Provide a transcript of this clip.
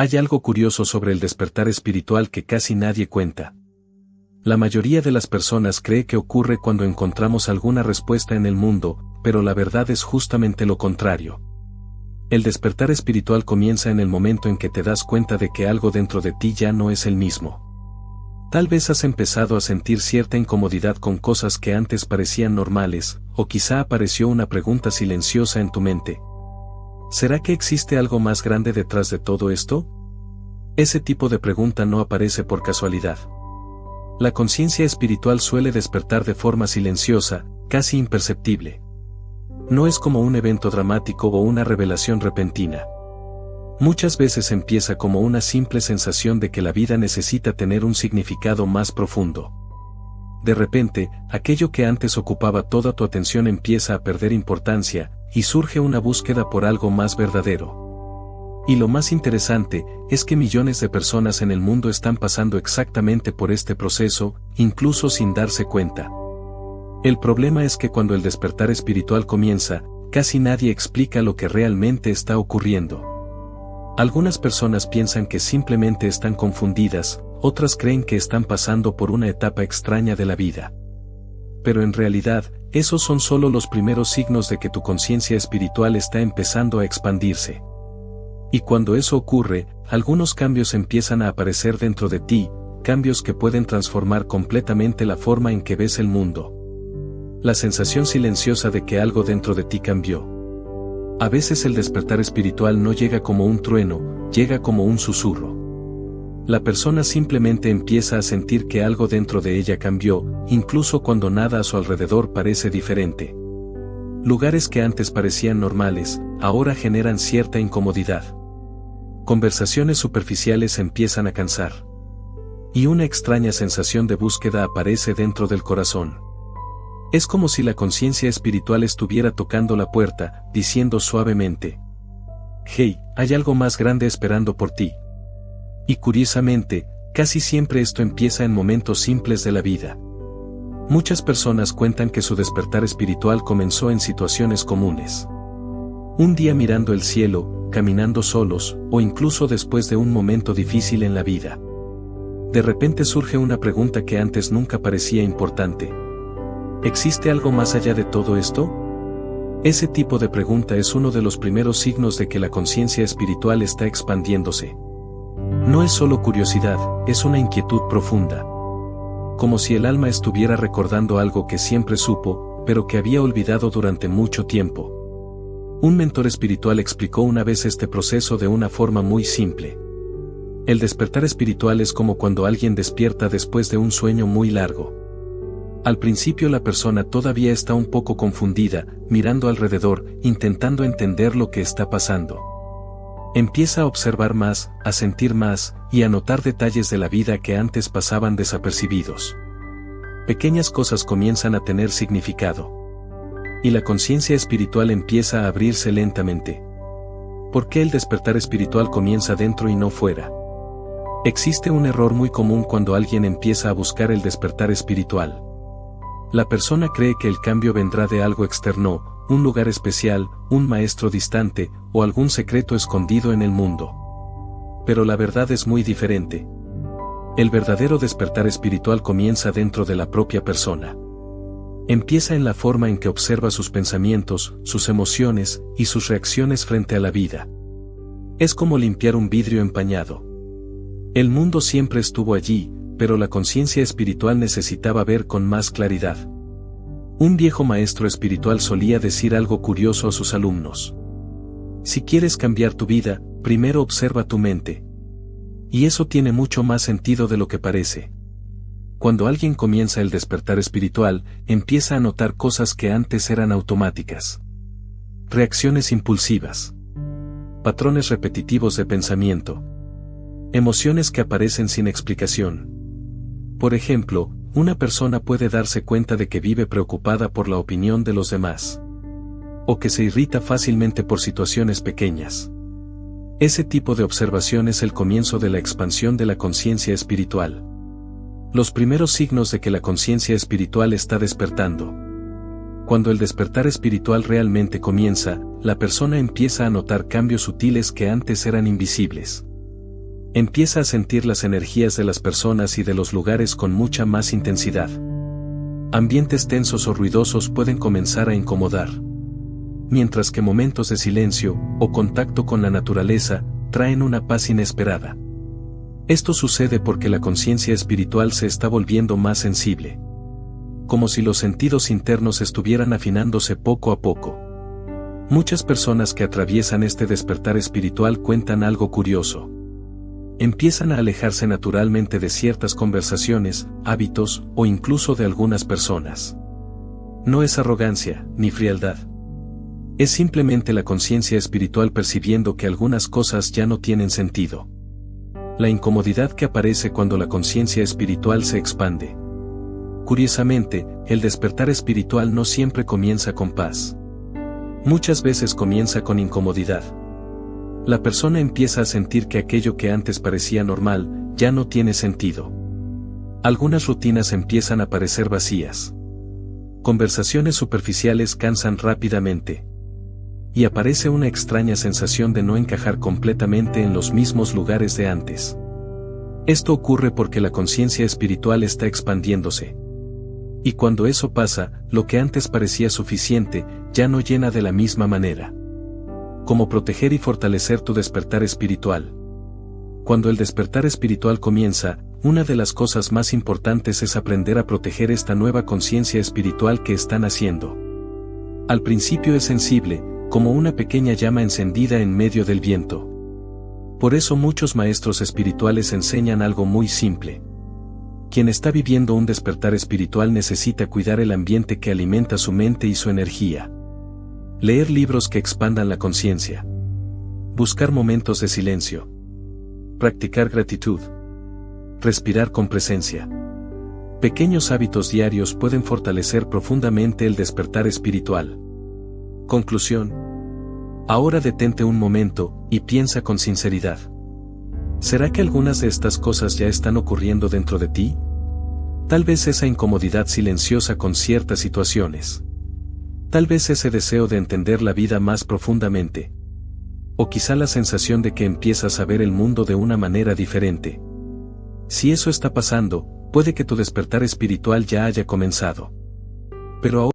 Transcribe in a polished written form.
Hay algo curioso sobre el despertar espiritual que casi nadie cuenta. La mayoría de las personas cree que ocurre cuando encontramos alguna respuesta en el mundo, pero la verdad es justamente lo contrario. El despertar espiritual comienza en el momento en que te das cuenta de que algo dentro de ti ya no es el mismo. Tal vez has empezado a sentir cierta incomodidad con cosas que antes parecían normales, o quizá apareció una pregunta silenciosa en tu mente. ¿Será que existe algo más grande detrás de todo esto? Ese tipo de pregunta no aparece por casualidad. La conciencia espiritual suele despertar de forma silenciosa, casi imperceptible. No es como un evento dramático o una revelación repentina. Muchas veces empieza como una simple sensación de que la vida necesita tener un significado más profundo. De repente, aquello que antes ocupaba toda tu atención empieza a perder importancia, y surge una búsqueda por algo más verdadero. Y lo más interesante, es que millones de personas en el mundo están pasando exactamente por este proceso, incluso sin darse cuenta. El problema es que cuando el despertar espiritual comienza, casi nadie explica lo que realmente está ocurriendo. Algunas personas piensan que simplemente están confundidas, otras creen que están pasando por una etapa extraña de la vida. Pero en realidad, esos son solo los primeros signos de que tu conciencia espiritual está empezando a expandirse. Y cuando eso ocurre, algunos cambios empiezan a aparecer dentro de ti, cambios que pueden transformar completamente la forma en que ves el mundo. La sensación silenciosa de que algo dentro de ti cambió. A veces el despertar espiritual no llega como un trueno, llega como un susurro. La persona simplemente empieza a sentir que algo dentro de ella cambió, incluso cuando nada a su alrededor parece diferente. Lugares que antes parecían normales, ahora generan cierta incomodidad. Conversaciones superficiales empiezan a cansar. Y una extraña sensación de búsqueda aparece dentro del corazón. Es como si la conciencia espiritual estuviera tocando la puerta, diciendo suavemente: «Hey, hay algo más grande esperando por ti». Y curiosamente, casi siempre esto empieza en momentos simples de la vida. Muchas personas cuentan que su despertar espiritual comenzó en situaciones comunes. Un día mirando el cielo, caminando solos, o incluso después de un momento difícil en la vida. De repente surge una pregunta que antes nunca parecía importante. ¿Existe algo más allá de todo esto? Ese tipo de pregunta es uno de los primeros signos de que la conciencia espiritual está expandiéndose. No es solo curiosidad, es una inquietud profunda. Como si el alma estuviera recordando algo que siempre supo, pero que había olvidado durante mucho tiempo. Un mentor espiritual explicó una vez este proceso de una forma muy simple. El despertar espiritual es como cuando alguien despierta después de un sueño muy largo. Al principio la persona todavía está un poco confundida, mirando alrededor, intentando entender lo que está pasando. Empieza a observar más, a sentir más, y a notar detalles de la vida que antes pasaban desapercibidos. Pequeñas cosas comienzan a tener significado. Y la conciencia espiritual empieza a abrirse lentamente. ¿Por qué el despertar espiritual comienza dentro y no fuera? Existe un error muy común cuando alguien empieza a buscar el despertar espiritual. La persona cree que el cambio vendrá de algo externo, un lugar especial, un maestro distante, o algún secreto escondido en el mundo. Pero la verdad es muy diferente. El verdadero despertar espiritual comienza dentro de la propia persona. Empieza en la forma en que observa sus pensamientos, sus emociones, y sus reacciones frente a la vida. Es como limpiar un vidrio empañado. El mundo siempre estuvo allí, pero la conciencia espiritual necesitaba ver con más claridad. Un viejo maestro espiritual solía decir algo curioso a sus alumnos. Si quieres cambiar tu vida, primero observa tu mente. Y eso tiene mucho más sentido de lo que parece. Cuando alguien comienza el despertar espiritual, empieza a notar cosas que antes eran automáticas. Reacciones impulsivas. Patrones repetitivos de pensamiento. Emociones que aparecen sin explicación. Por ejemplo, una persona puede darse cuenta de que vive preocupada por la opinión de los demás. O que se irrita fácilmente por situaciones pequeñas. Ese tipo de observación es el comienzo de la expansión de la conciencia espiritual. Los primeros signos de que la conciencia espiritual está despertando. Cuando el despertar espiritual realmente comienza, la persona empieza a notar cambios sutiles que antes eran invisibles. Empieza a sentir las energías de las personas y de los lugares con mucha más intensidad. Ambientes tensos o ruidosos pueden comenzar a incomodar. Mientras que momentos de silencio, o contacto con la naturaleza, traen una paz inesperada. Esto sucede porque la conciencia espiritual se está volviendo más sensible. Como si los sentidos internos estuvieran afinándose poco a poco. Muchas personas que atraviesan este despertar espiritual cuentan algo curioso. Empiezan a alejarse naturalmente de ciertas conversaciones, hábitos, o incluso de algunas personas. No es arrogancia, ni frialdad. Es simplemente la conciencia espiritual percibiendo que algunas cosas ya no tienen sentido. La incomodidad que aparece cuando la conciencia espiritual se expande. Curiosamente, el despertar espiritual no siempre comienza con paz. Muchas veces comienza con incomodidad. La persona empieza a sentir que aquello que antes parecía normal, ya no tiene sentido. Algunas rutinas empiezan a parecer vacías. Conversaciones superficiales cansan rápidamente. Y aparece una extraña sensación de no encajar completamente en los mismos lugares de antes. Esto ocurre porque la conciencia espiritual está expandiéndose. Y cuando eso pasa, lo que antes parecía suficiente, ya no llena de la misma manera. Cómo proteger y fortalecer tu despertar espiritual. Cuando el despertar espiritual comienza, una de las cosas más importantes es aprender a proteger esta nueva conciencia espiritual que están haciendo. Al principio es sensible, como una pequeña llama encendida en medio del viento. Por eso muchos maestros espirituales enseñan algo muy simple. Quien está viviendo un despertar espiritual necesita cuidar el ambiente que alimenta su mente y su energía. Leer libros que expandan la conciencia. Buscar momentos de silencio. Practicar gratitud. Respirar con presencia. Pequeños hábitos diarios pueden fortalecer profundamente el despertar espiritual. Conclusión. Ahora detente un momento, y piensa con sinceridad. ¿Será que algunas de estas cosas ya están ocurriendo dentro de ti? Tal vez esa incomodidad silenciosa con ciertas situaciones. Tal vez ese deseo de entender la vida más profundamente. O quizá la sensación de que empiezas a ver el mundo de una manera diferente. Si eso está pasando, puede que tu despertar espiritual ya haya comenzado. Pero ahora